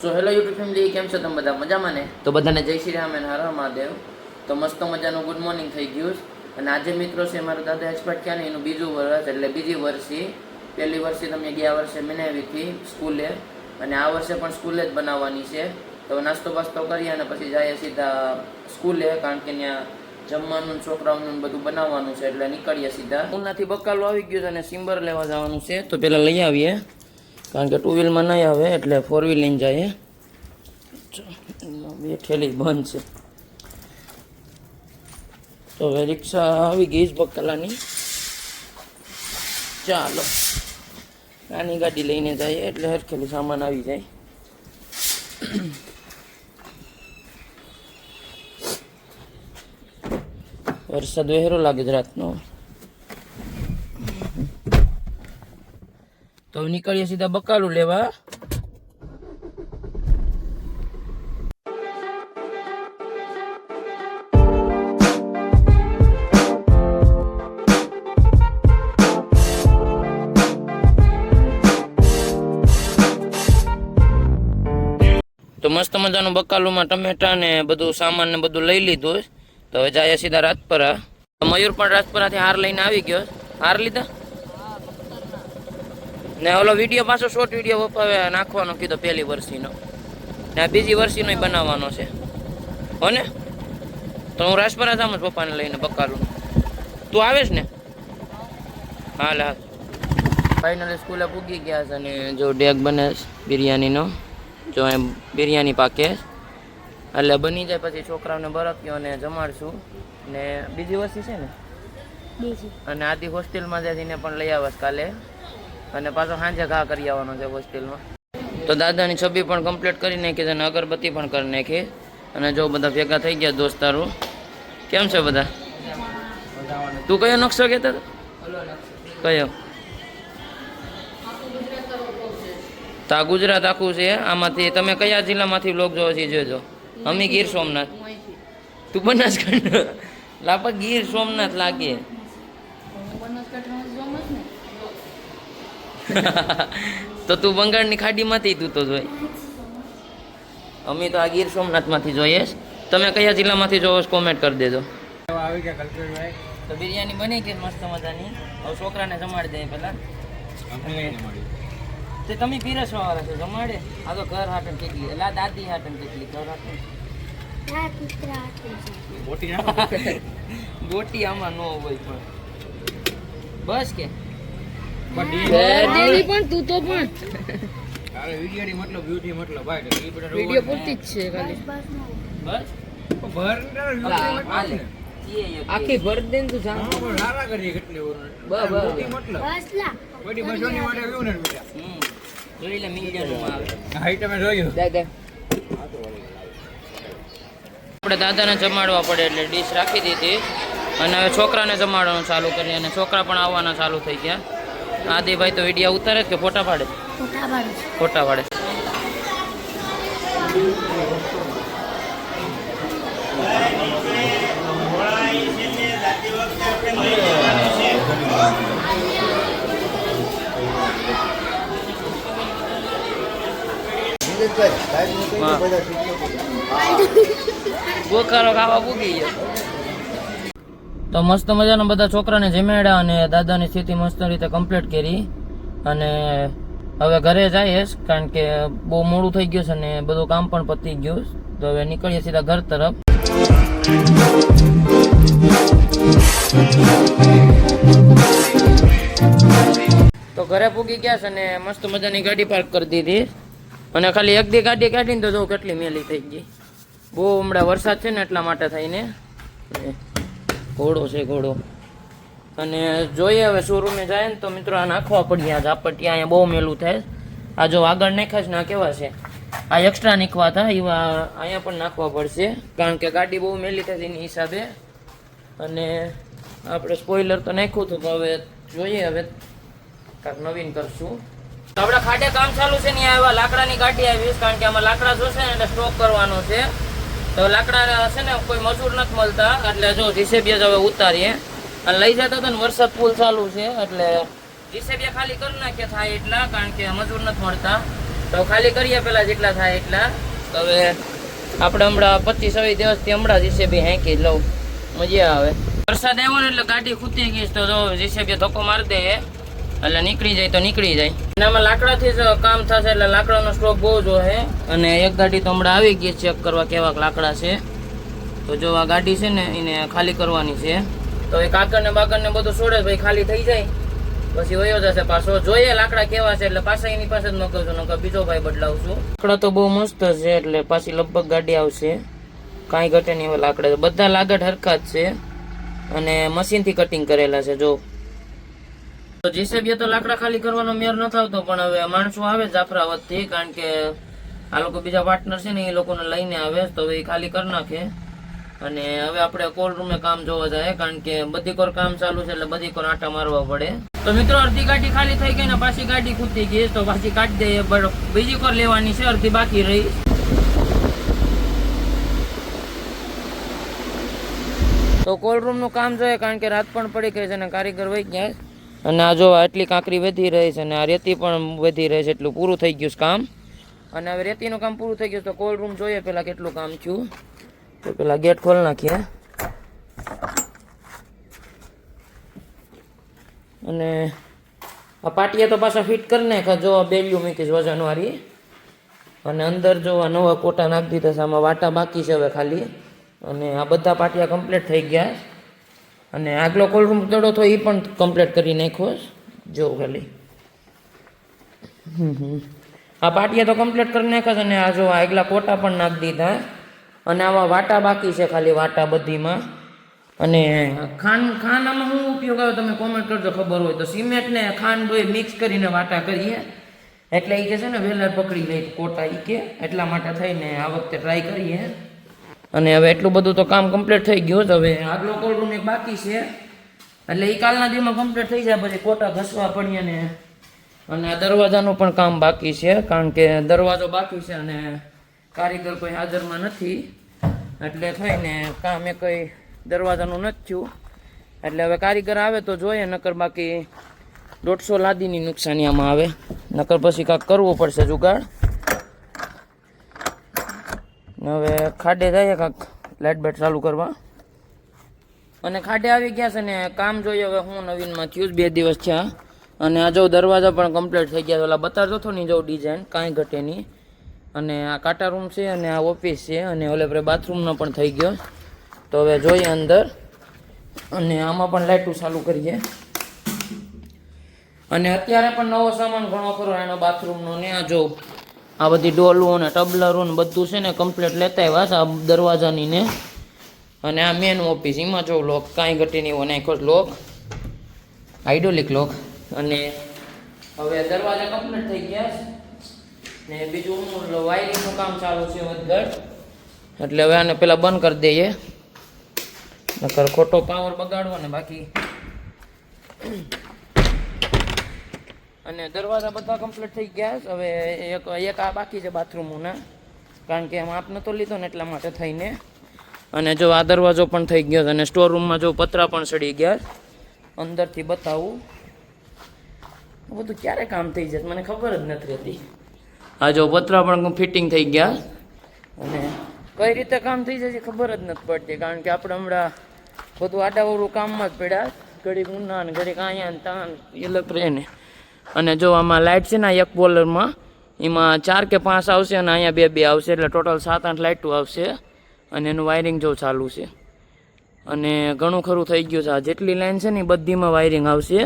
So hello YouTube family, કેમ છો તમે બધા? મજામાં ને? તો બધાને જય શ્રી રામ અને હર હર મહાદેવ. તો મસ્ત મજાનું ગુડ મોર્નિંગ થઈ ગયું. અને આજે મિત્રો છે મારા દાદા એક્સપર્ટ થયા ને એનું બીજું વર્ષ, એટલે બીજી વર્ષી. પહેલી વર્ષે તમે ગયા વર્ષે બનાવી હતી સ્કૂલે, અને આ વર્ષે પણ સ્કૂલે જ બનાવવાની છે. તો નાસ્તો બાસ્તો કરીએ અને પછી જઈએ સીધા સ્કૂલે, કારણ કે ત્યાં જમવાનું છોકરાઓનું બધું બનાવવાનું છે, એટલે નીકળીએ સીધા. ઉનાથી બકાલું આવી ગયું છે અને સિમ્બર લેવા જવાનું છે, તો પેલા લઈ આવીએ, કારણ કે ટુ વ્હીલમાં નહીં આવે એટલે ફોર વ્હીલ લઈને જાય. બે ઠેલી બંધ છે, તો હવે રિક્ષા આવી ગઈ જ બકાલાની. ચાલો નાની ગાડી લઈને જઈએ એટલે હરખેલું સામાન આવી જાય. વરસાદ વહેરો લાગે છે રાતનો. તો નીકળીએ સીધા બકાલું લેવા. તો મસ્ત મજાનું બકાલુમાં ટમેટા ને બધું સામાન ને બધું લઈ લીધું. તો હવે જાય સીધા રાજપરા. મયુર પણ રાજપરાથી હાર લઈને આવી ગયો. હાર લીધા ને ઓલો વિડીયો પાછો શોર્ટ વિડીયો પપ્પાએ નાખવાનો કીધો પહેલી વર્ષીનો, ને આ બીજી વર્ષીનો બનાવવાનો છે હો ને. તો હું રાજપરા જામ જ પપ્પાને લઈને બકાલું. તું આવેશ ને? હાલ હાલ. ફાઇનલી સ્કૂલે પૂગી ગયા છે અને જો ડેક બને બિરયાનીનો. જો એમ બિરયાની પાકે એટલે બની જાય પછી છોકરાઓને બરફ્યો અને જમાડશું. ને બીજી વસ્તુ છે ને બીજી, અને આદિ હોસ્ટેલમાં જઈને પણ લઈ આવશ કાલે, અને પાછો સાંજે ઘા કરી આવવાનો છે હોસ્ટેલમાં. તો દાદાની છબી પણ કમ્પ્લીટ કરી નાખી છે અને અગરબત્તી પણ કરી નાખી. અને જો બધા ભેગા થઈ ગયા દોસ્તારો. કેમ છે બધા? તું કયો નકશો કહેતો હતો? કયો? તો આ ગુજરાત આખું છે. આમાંથી તમે કયા જિલ્લામાંથી વ્લોગ જોવો છો જોજો. અમે ગીર સોમનાથ. તું બનાસકાંઠા? લાપા ગીર સોમનાથ લાગે. તો તું બંગાળની ખાડીમાંથી તું તો જોઈ. અમે તો આ ગીર સોમનાથમાંથી જોઈએ. તમે કયા જિલ્લામાંથી જોવો છો કોમેન્ટ કરી દેજો. તો બિરયાની બની ગઈ મસ્ત મજાની. હવે છોકરાને જમાડી દઈએ પેલા. તે તમે પીરસવા વાળા છો, જમાડે. આ તો ઘર હાટન કેટલી, એટલે દાદી હાટન કેટલી, ઘર હાટન ગોટી આમાં ન હોય પણ બસ કે પણ તું તો પણ વિડીયો પૂરતી જ છે ખાલી. બસ આખી ભર દે તું જાણ જોઈ લે મીડિયામાં આવે. આપણે દાદાને જમાડવા પડે એટલે ડીશ રાખી દીધી, અને હવે છોકરાને જમાડવાનું ચાલુ કરીએ, અને છોકરા પણ આવવાના ચાલુ થઈ ગયા. આદિભાઈ તો વિડીયો ઉતારે કે ફોટા પાડે? ફોટા પાડે. ગોખારો ખાવા પૂગી ગયો. તો મસ્ત મજાના બધા છોકરાને જમાડ્યા અને દાદાની સ્થિતિ મસ્ત રીતે કમ્પ્લીટ કરી, અને હવે ઘરે જઈએ કારણ કે બહુ મોડું થઈ ગયું છે અને બધું કામ પણ પતી ગયું. તો હવે નીકળીએ સીધા ઘર તરફ. તો ઘરે પૂગી ગયા છે અને મસ્ત મજાની ગાડી પાર્ક કરી દીધી, અને ખાલી એક દી ગાડી કાઢીને તો જો કેટલી મેલી થઈ ગઈ. બહુ હમણાં વરસાદ છે ને એટલા માટે થઈને. ઘોડો છે ઘોડો. અને જોઈએ હવે શોરૂમે જાય ને તો મિત્રો આ નાખવા પડીએ. આ ઝાપટી અહીંયા બહુ મેલું થાય. આ જો આગળ નાખ્યા છે ને આ કેવા છે, આ એક્સ્ટ્રા નાખવા હતા એવા અહીંયા પણ નાખવા પડશે, કારણ કે ગાડી બહુ મેલી થાય એની હિસાબે. અને આપણે સ્પોઇલર તો નાખ્યું હતું, તો હવે જોઈએ હવે કાંઈક નવીન કરશું. આપણે ખાડે કામ ચાલુ છે ને આવ્યા લાકડાની ગાડી આવીશ, કારણ કે આમાં લાકડા જોશે ને એટલે સ્ટોક કરવાનો છે. તો લાકડા છે ને કોઈ મજૂર નથી મળતા, એટલે જો જીસીબી હવે ઉતારીએ અને લઈ જતા હતા ને વરસાદ ફૂલ ચાલુ છે એટલે જીસીબી ખાલી કરી નાખીએ થાય એટલા, કારણ કે મજૂર નથી મળતા. તો ખાલી કરીએ પેલા જેટલા થાય એટલા. તો હવે આપણે હમણાં 25-26 દિવસથી હમણાં જીસીબી હાંકી લઉં, મજા આવે. વરસાદ આવ્યો ને એટલે ગાડી ખૂતી ગઈ તો જીસીબી ધક્કો મારી દે એટલે નીકળી જાય તો નીકળી જાય. અને આમાં લાકડાથી જ કામ થશે એટલે લાકડાનો સ્ટોક બહુ જ હોય. અને એક ગાડી તો હમણાં આવી ગઈ ચેક કરવા કેવા લાકડા છે. તો જો આ ગાડી છે ને એને ખાલી કરવાની છે. તો એ કાકર ને બાકર ને બધું છોડે ભાઈ ખાલી થઈ જાય પછી વયો જશે પાછો. જોઈએ લાકડા કેવા છે એટલે પાછા એની પાસે જ મગાવશું, નકર બીજો ભાઈ બદલાવશું. લાકડા તો બહુ મસ્ત છે એટલે પાછી લગભગ ગાડી આવશે, કાંઈ ઘટે નહીં એવા લાકડા. બધા લાગડ હરખા જ છે અને મશીનથી કટિંગ કરેલા છે. જો તો જીસીબી તો લાકડા ખાલી કરવાનો મેર ન આવતો, પણ હવે માણસો આવે જાફરાવતથી, કારણ કે આ લોકો બીજા પાર્ટનર છે ને એ લોકોને લઈને આવે તો એ ખાલી કરી નાખે. અને હવે આપણે કોલ રૂમે કામ જોવા જાય, કારણ કે બધી કોર કામ ચાલુ છે એટલે બધી કોર આટા મારવા પડે. તો મિત્રો અડધી ગાડી ખાલી થઈ ગઈ ને પાછી ગાડી ખૂટી ગઈ તો પાછી કાઢી દઈએ, બટ બીજી કોર લેવાની છે, અડધી બાકી રહી. તો કોલ રૂમ નું કામ જોઈએ, કારણ કે રાત પણ પડી ગઈ છે અને કારીગર વહી ગયા. અને આ જો આટલી કાંકરી વધી રહી છે અને આ રેતી પણ વધી રહી છે, એટલું પૂરું થઈ ગયું કામ. અને હવે રેતીનું કામ પૂરું થઈ ગયું તો કોલ રૂમ જોઈએ પેલા કેટલું કામ થયું. તો પેલા ગેટ ખોલી નાખીએ અને આ પાટિયા તો પાછા ફિટ કરી નાખ્યા. જો બેલિયું મૂકીશ વજનવાળી. અને અંદર જો આ નવા કોટા નાખી દીધા છે, આમાં વાટા બાકી છે હવે ખાલી. અને આ બધા પાટિયા કમ્પ્લીટ થઈ ગયા. અને આગલો કોલ રૂમ દડો તો એ પણ કમ્પ્લીટ કરી નાખ્યો જો ખાલી. આ પાટિયા તો કમ્પ્લીટ કરી નાખ્યા છે. અને આ જો આગલા કોટા પણ નાખી દીધા. અને આમાં વાટા બાકી છે ખાલી, વાટા બધીમાં. અને ખાંડ આમાં શું ઉપયોગ આવે તમે કોમેન્ટ કરજો, ખબર હોય તો. સિમેન્ટ ને ખાંડ બે મિક્સ કરીને વાટા કરીએ એટલે એ કે છે ને વેલર પકડી લે કોટા, એ કે એટલા માટે થઈને આ વખતે ટ્રાય કરીએ. અને હવે એટલું બધું તો કામ કમ્પ્લીટ થઈ ગયું. હવે આગલો કોલ રૂમ એક બાકી છે એટલે એ કાલના દિવસમાં કમ્પ્લીટ થઈ જાય પછી કોટા ઘસવા પડીએ ને. અને આ દરવાજાનું પણ કામ બાકી છે, કારણ કે દરવાજો બાકી છે અને કારીગર કોઈ હાજરમાં નથી એટલે થઈને કામ એ કંઈ દરવાજાનું નથી થયું. એટલે હવે કારીગર આવે તો જોઈએ, નકર બાકી 150 લાદીની નુકસાની આમાં આવે, નકર પછી કાંઈક કરવું પડશે જુગાડ. હવે ખાડે જઈએ કાંઈક લાઇટ બેટ ચાલુ કરવા. અને ખાડે આવી ગયા છે ને કામ જોઈએ હવે હું નવીનમાં થયું 2 દિવસ થયા. અને આ જો દરવાજા પણ કમ્પ્લીટ થઈ ગયા. ઓલા બતાડતો હતો ને જો ડિઝાઇન કાંઈ ઘટે નહીં. અને આ કાંટા રૂમ છે અને આ ઓફિસ છે અને ઓલે આપણે બાથરૂમનો પણ થઈ ગયો. તો હવે જોઈએ અંદર. અને આમાં પણ લાઇટું ચાલુ કરીએ. અને અત્યારે પણ નવો સામાન ઘણો ખરો એનો બાથરૂમનો ને. આ જો આ બધી ડોલું અને ટબલરો ને બધું છે ને કમ્પ્લીટ લેતા આવ્યા આ દરવાજાની ને. અને આ મેન ઓફિસ, એમાં જો લોક કાંઈ ઘટી નહીં એવો નાખ્યો લોક, હાઇડ્રોલિક લોક. અને હવે દરવાજા કમ્પ્લીટ થઈ ગયા ને બીજું વાયરિંગનું કામ ચાલુ છે વધઘટ. એટલે હવે આને પેલા બંધ કરી દઈએ, નકર ખોટો પાવર બગાડવો ને બાકી. અને દરવાજા બધા કમ્પ્લીટ થઈ ગયા. હવે એક આ બાકી છે બાથરૂમના, કારણ કે એમાં આપ નતો લીધો ને એટલા માટે થઈને. અને જો આ દરવાજો પણ થઈ ગયો અને સ્ટોર રૂમમાં જો પતરા પણ સડી ગયા. અંદરથી બતાવું બધું ક્યારે કામ થઈ જશે મને ખબર જ નથી રહેતી. આ જો પતરા પણ ફિટિંગ થઈ ગયા. અને કઈ રીતે કામ થઈ જશે ખબર જ નથી પડતી, કારણ કે આપણે હમણાં બધું આડાવડું કામમાં જ પડ્યા, ઘડીક ઉના ને ઘડીક અહીંયા ને ત્યાં અલગ રહે ને. અને જો આમાં લાઇટ છે ને એક બોલરમાં એમાં 4 કે 5 આવશે અને અહીંયા 2 આવશે, એટલે ટોટલ 7-8 લાઇટો આવશે. અને એનું વાયરિંગ જો ચાલુ છે અને ઘણું ખરું થઈ ગયું છે. આ જેટલી લાઈન છે ને બધીમાં વાયરિંગ આવશે,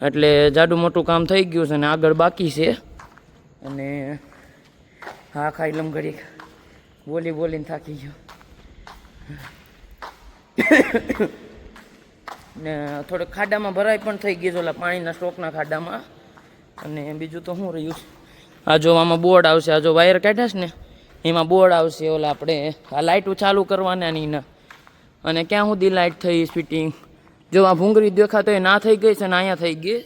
એટલે જાડું મોટું કામ થઈ ગયું છે અને આગળ બાકી છે. અને હા ખાઈ લમ ઘડીક બોલીને થાકી ગયો. ને થોડુંક ખાડામાં ભરાઈ પણ થઈ ગઈ છે ઓલા પાણીના સ્ટોકના ખાડામાં. અને બીજું તો શું રહ્યું છે, આ જો આમાં બોર્ડ આવશે, આ જો વાયર કાઢ્યા છે ને એમાં બોર્ડ આવશે ઓલા આપણે આ લાઇટો ચાલુ કરવાના ની. અને ક્યાં સુધી લાઇટ થઈ ફિટિંગ, જો આ ભૂંગળી દેખાતો એ ના થઈ ગઈ છે ને અહીંયા થઈ ગઈ.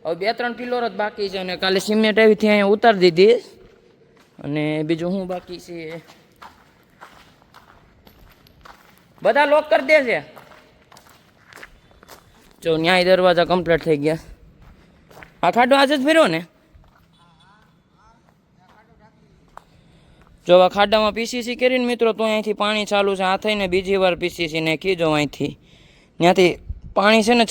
હવે 2-3 પિલોર જ બાકી છે અને કાલે સિમેન્ટ આવીથી અહીંયા ઉતારી દીધી. અને બીજું શું બાકી છે, બધા લોક કરી દે છે. જો ન્યાય દરવાજા કમ્પ્લીટ થઈ ગયા. આ ખાડો આજે જ ફેર્યો ને, જો આ ખાડામાં પીસીસી કરીને મિત્રો તો અહીંથી પાણી ચાલુ છે. આ થઈને બીજી વાર પીસીસી નાખી જો અહીંથી ત્યાંથી પાણી છે ને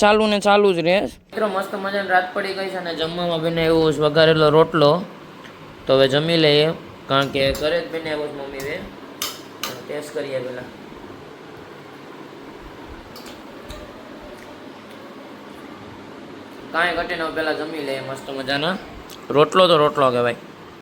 ચાલુ જ રહે. મિત્રો મસ્ત મજાની રાત પડી ગઈ છે અને જમવામાં બને એવું વઘારેલો રોટલો. તો હવે જમી લઈએ કારણ કે ઘરે જ બને એવું મમ્મીએ. ટેસ્ટ કરીએ પેલા. કાંઈ ઘટે ન પેલા જમી લઈએ મસ્ત મજાના. રોટલો તો રોટલો કહેવાય.